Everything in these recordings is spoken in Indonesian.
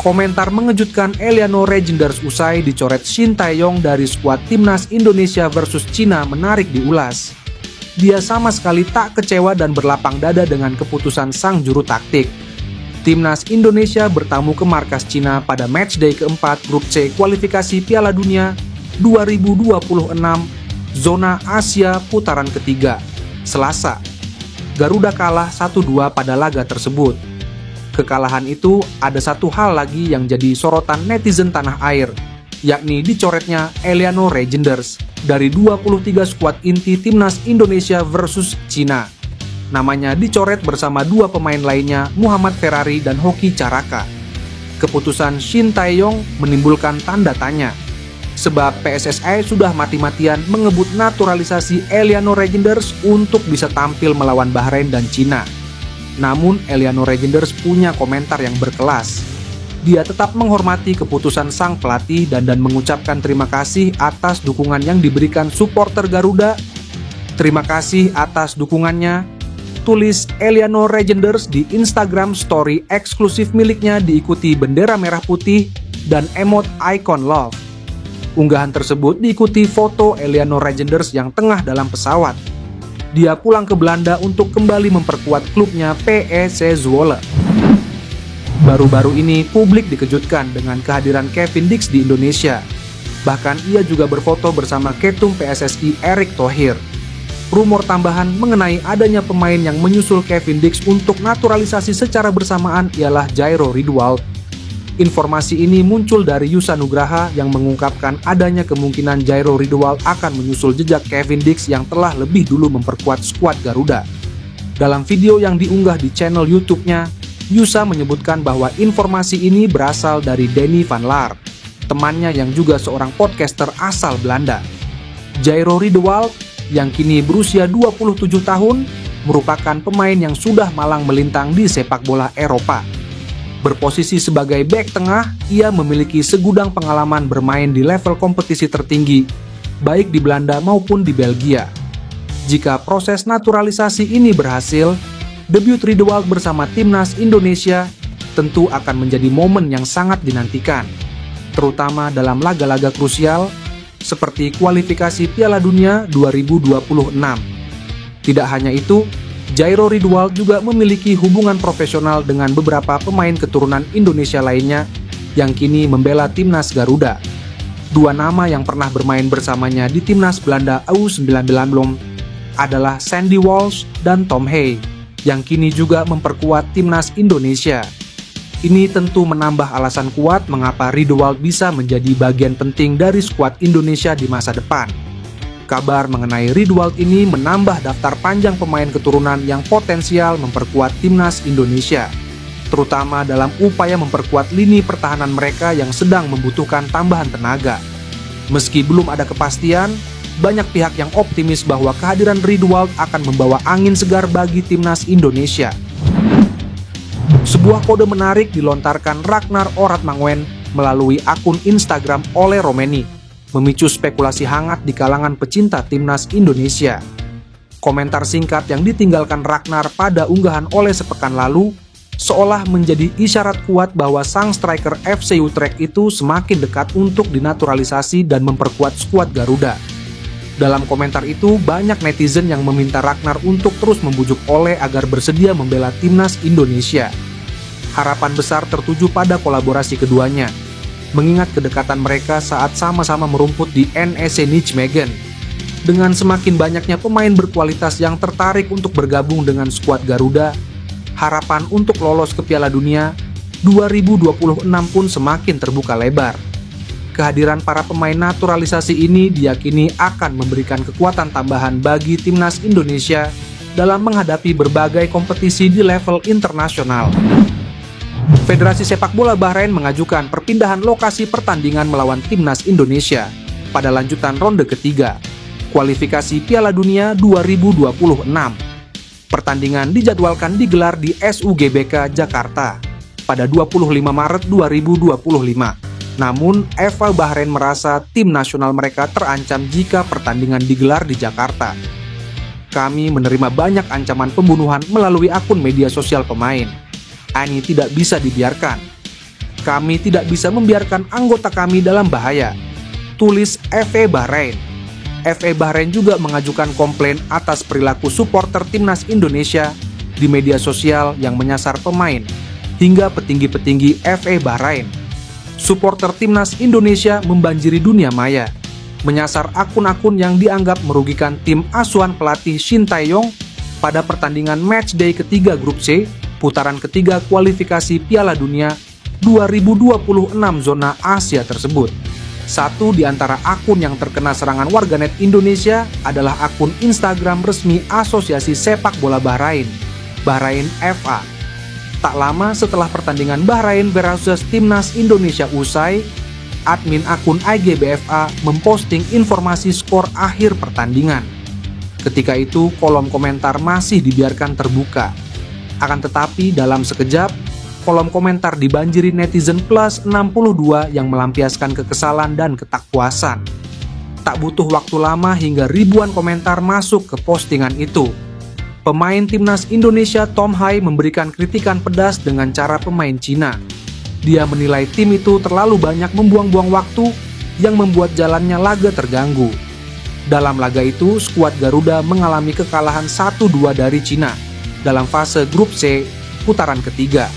Komentar mengejutkan Eliano Regenders usai dicoret Shin Tae-yong dari skuad timnas Indonesia versus Cina menarik diulas. Dia sama sekali tak kecewa dan berlapang dada dengan keputusan sang juru taktik. Timnas Indonesia bertamu ke markas Cina pada matchday keempat Grup C kualifikasi Piala Dunia 2026 Zona Asia putaran ketiga, Selasa. Garuda kalah 1-2 pada laga tersebut. Kekalahan itu ada satu hal lagi yang jadi sorotan netizen tanah air, yakni dicoretnya Eliano Regenders dari 23 skuad inti timnas Indonesia versus Cina. Namanya dicoret bersama dua pemain lainnya, Muhammad Ferrari dan Hoki Caraka. Keputusan Shin Tae-yong menimbulkan tanda tanya, sebab PSSI sudah mati-matian mengebut naturalisasi Eliano Regenders untuk bisa tampil melawan Bahrain dan Cina. Namun Eliano Regenders punya komentar yang berkelas. Dia tetap menghormati keputusan sang pelatih dan mengucapkan terima kasih atas dukungan yang diberikan supporter Garuda. Terima kasih atas dukungannya, tulis Eliano Regenders di Instagram story eksklusif miliknya, diikuti bendera merah putih dan emot icon love. Unggahan tersebut diikuti foto Eliano Regenders yang tengah dalam pesawat. Dia pulang ke Belanda untuk kembali memperkuat klubnya PSC Zwolle. Baru-baru ini publik dikejutkan dengan kehadiran Kevin Dix di Indonesia. Bahkan ia juga berfoto bersama Ketum PSSI Erick Thohir. Rumor tambahan mengenai adanya pemain yang menyusul Kevin Dix untuk naturalisasi secara bersamaan ialah Jairo Ridwald. Informasi ini muncul dari Yusa Nugraha yang mengungkapkan adanya kemungkinan Jairo Ridwald akan menyusul jejak Kevin Dix yang telah lebih dulu memperkuat skuad Garuda. Dalam video yang diunggah di channel YouTube-nya, Yusa menyebutkan bahwa informasi ini berasal dari Danny van Laar, temannya yang juga seorang podcaster asal Belanda. Jairo Ridwald yang kini berusia 27 tahun merupakan pemain yang sudah malang melintang di sepak bola Eropa. Berposisi sebagai bek tengah, ia memiliki segudang pengalaman bermain di level kompetisi tertinggi, baik di Belanda maupun di Belgia. Jika proses naturalisasi ini berhasil, debut Ridwald bersama timnas Indonesia tentu akan menjadi momen yang sangat dinantikan, terutama dalam laga-laga krusial seperti kualifikasi Piala Dunia 2026. Tidak hanya itu, Jairo Ridwald juga memiliki hubungan profesional dengan beberapa pemain keturunan Indonesia lainnya yang kini membela timnas Garuda. Dua nama yang pernah bermain bersamanya di timnas Belanda U19 adalah Sandy Walsh dan Tom Hay, yang kini juga memperkuat timnas Indonesia. Ini tentu menambah alasan kuat mengapa Ridwald bisa menjadi bagian penting dari skuad Indonesia di masa depan. Kabar mengenai Ridwald ini menambah daftar panjang pemain keturunan yang potensial memperkuat timnas Indonesia, terutama dalam upaya memperkuat lini pertahanan mereka yang sedang membutuhkan tambahan tenaga. Meski belum ada kepastian, banyak pihak yang optimis bahwa kehadiran Ridwald akan membawa angin segar bagi timnas Indonesia. Sebuah kode menarik dilontarkan Ragnar Oratmanguyen melalui akun Instagram Ole Romeni, memicu spekulasi hangat di kalangan pecinta timnas Indonesia. Komentar singkat yang ditinggalkan Ragnar pada unggahan Ole sepekan lalu seolah menjadi isyarat kuat bahwa sang striker FC Utrecht itu semakin dekat untuk dinaturalisasi dan memperkuat skuad Garuda. Dalam komentar itu, banyak netizen yang meminta Ragnar untuk terus membujuk Ole agar bersedia membela timnas Indonesia. Harapan besar tertuju pada kolaborasi keduanya, mengingat kedekatan mereka saat sama-sama merumput di NEC Nijmegen. Dengan semakin banyaknya pemain berkualitas yang tertarik untuk bergabung dengan skuad Garuda, harapan untuk lolos ke Piala Dunia 2026 pun semakin terbuka lebar. Kehadiran para pemain naturalisasi ini diyakini akan memberikan kekuatan tambahan bagi timnas Indonesia dalam menghadapi berbagai kompetisi di level internasional. Federasi Sepak Bola Bahrain mengajukan perpindahan lokasi pertandingan melawan timnas Indonesia pada lanjutan ronde ketiga kualifikasi Piala Dunia 2026. Pertandingan dijadwalkan digelar di SUGBK Jakarta pada 25 Maret 2025. Namun, FA Bahrain merasa tim nasional mereka terancam jika pertandingan digelar di Jakarta. Kami menerima banyak ancaman pembunuhan melalui akun media sosial pemain. Ini tidak bisa dibiarkan. Kami tidak bisa membiarkan anggota kami dalam bahaya, tulis FA Bahrain. FA Bahrain juga mengajukan komplain atas perilaku supporter timnas Indonesia di media sosial yang menyasar pemain hingga petinggi-petinggi FA Bahrain. Supporter timnas Indonesia membanjiri dunia maya, menyasar akun-akun yang dianggap merugikan tim asuhan pelatih Shin Tae-yong pada pertandingan matchday ketiga grup C, putaran ketiga kualifikasi Piala Dunia 2026 zona Asia tersebut. Satu di antara akun yang terkena serangan warganet Indonesia adalah akun Instagram resmi Asosiasi Sepak Bola Bahrain, Bahrain FA. Tak lama setelah pertandingan Bahrain versus Timnas Indonesia usai, admin akun IGBFA memposting informasi skor akhir pertandingan. Ketika itu, kolom komentar masih dibiarkan terbuka. Akan tetapi, dalam sekejap, kolom komentar dibanjiri netizen plus 62 yang melampiaskan kekesalan dan ketakpuasan. Tak butuh waktu lama hingga ribuan komentar masuk ke postingan itu. Pemain timnas Indonesia Tom Hai memberikan kritikan pedas dengan cara pemain Cina. Dia menilai tim itu terlalu banyak membuang-buang waktu yang membuat jalannya laga terganggu. Dalam laga itu, skuad Garuda mengalami kekalahan 1-2 dari Cina dalam fase grup C putaran ketiga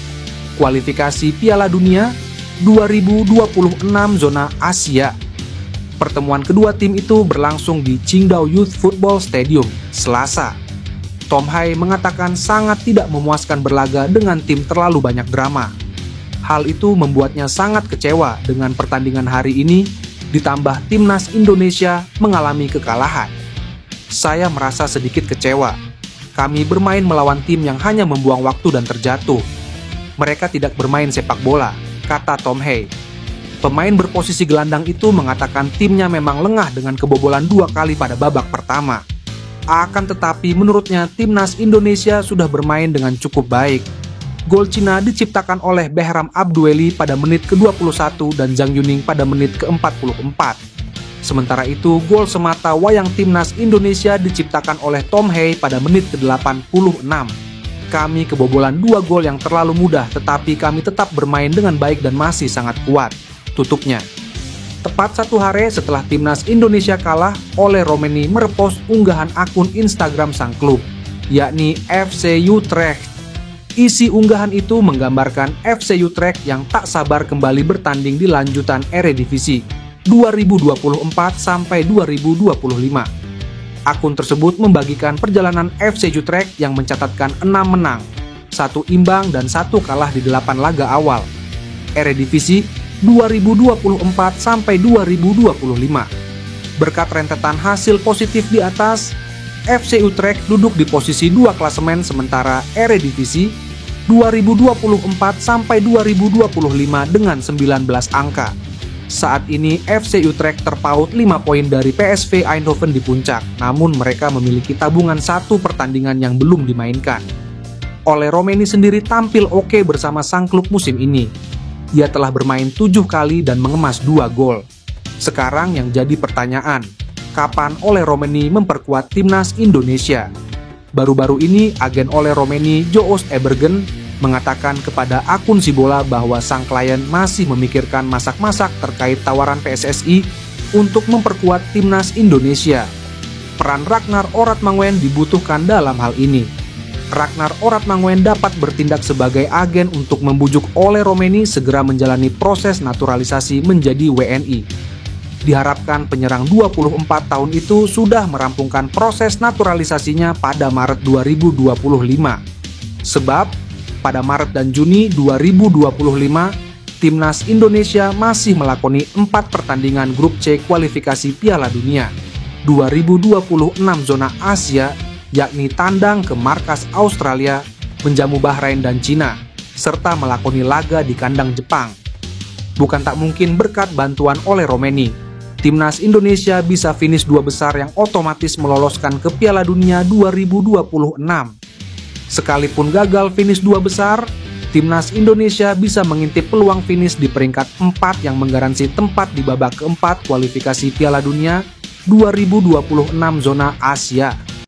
kualifikasi Piala Dunia 2026 zona Asia. Pertemuan kedua tim itu berlangsung di Qingdao Youth Football Stadium, Selasa. Tom Hai mengatakan sangat tidak memuaskan berlaga dengan tim terlalu banyak drama. Hal itu membuatnya sangat kecewa dengan pertandingan hari ini, ditambah timnas Indonesia mengalami kekalahan. Saya merasa sedikit kecewa. Kami bermain melawan tim yang hanya membuang waktu dan terjatuh. Mereka tidak bermain sepak bola, kata Tom Hai. Pemain berposisi gelandang itu mengatakan timnya memang lengah dengan kebobolan 2 kali pada babak pertama. Akan tetapi menurutnya timnas Indonesia sudah bermain dengan cukup baik. Gol Cina diciptakan oleh Behram Abdueli pada menit ke-21 dan Zhang Yuning pada menit ke-44. Sementara itu, gol semata wayang timnas Indonesia diciptakan oleh Tom Hai pada menit ke-86. Kami kebobolan 2 gol yang terlalu mudah, tetapi kami tetap bermain dengan baik dan masih sangat kuat, tutupnya. Tepat 1 hari setelah timnas Indonesia kalah, Ole Romeni merepost unggahan akun Instagram sang klub, yakni FC Utrecht. Isi unggahan itu menggambarkan FC Utrecht yang tak sabar kembali bertanding di lanjutan Eredivisie 2024 sampai 2025. Akun tersebut membagikan perjalanan FC Utrecht yang mencatatkan 6 menang, 1 imbang dan 1 kalah di 8 laga awal Eredivisie 2024 sampai 2025. Berkat rentetan hasil positif di atas, FC Utrecht duduk di posisi 2 klasemen sementara Eredivisie 2024 sampai 2025 dengan 19 angka. Saat ini FC Utrecht terpaut 5 poin dari PSV Eindhoven di puncak, namun mereka memiliki tabungan 1 pertandingan yang belum dimainkan. Ole Romeni sendiri tampil oke bersama sang klub musim ini. Ia telah bermain 7 kali dan mengemas 2 gol. Sekarang yang jadi pertanyaan, kapan Ole Romeni memperkuat timnas Indonesia? Baru-baru ini agen Ole Romeni, Joost Ebergen, mengatakan kepada akun Sibola bahwa sang klien masih memikirkan masak-masak terkait tawaran PSSI untuk memperkuat timnas Indonesia. Peran Ragnar Oratmanguyen dibutuhkan dalam hal ini. Ragnar Oratmanguyen dapat bertindak sebagai agen untuk membujuk Ole Romeni segera menjalani proses naturalisasi menjadi WNI. Diharapkan penyerang 24 tahun itu sudah merampungkan proses naturalisasinya pada Maret 2025. Sebab pada Maret dan Juni 2025, timnas Indonesia masih melakoni 4 pertandingan grup C kualifikasi Piala Dunia 2026 zona Asia, yakni tandang ke markas Australia, menjamu Bahrain dan Cina, serta melakoni laga di kandang Jepang. Bukan tak mungkin berkat bantuan Ole Romeni, timnas Indonesia bisa finish 2 besar yang otomatis meloloskan ke Piala Dunia 2026. Sekalipun gagal finish 2 besar, timnas Indonesia bisa mengintip peluang finish di peringkat 4 yang menggaransi tempat di babak keempat kualifikasi Piala Dunia 2026 zona Asia.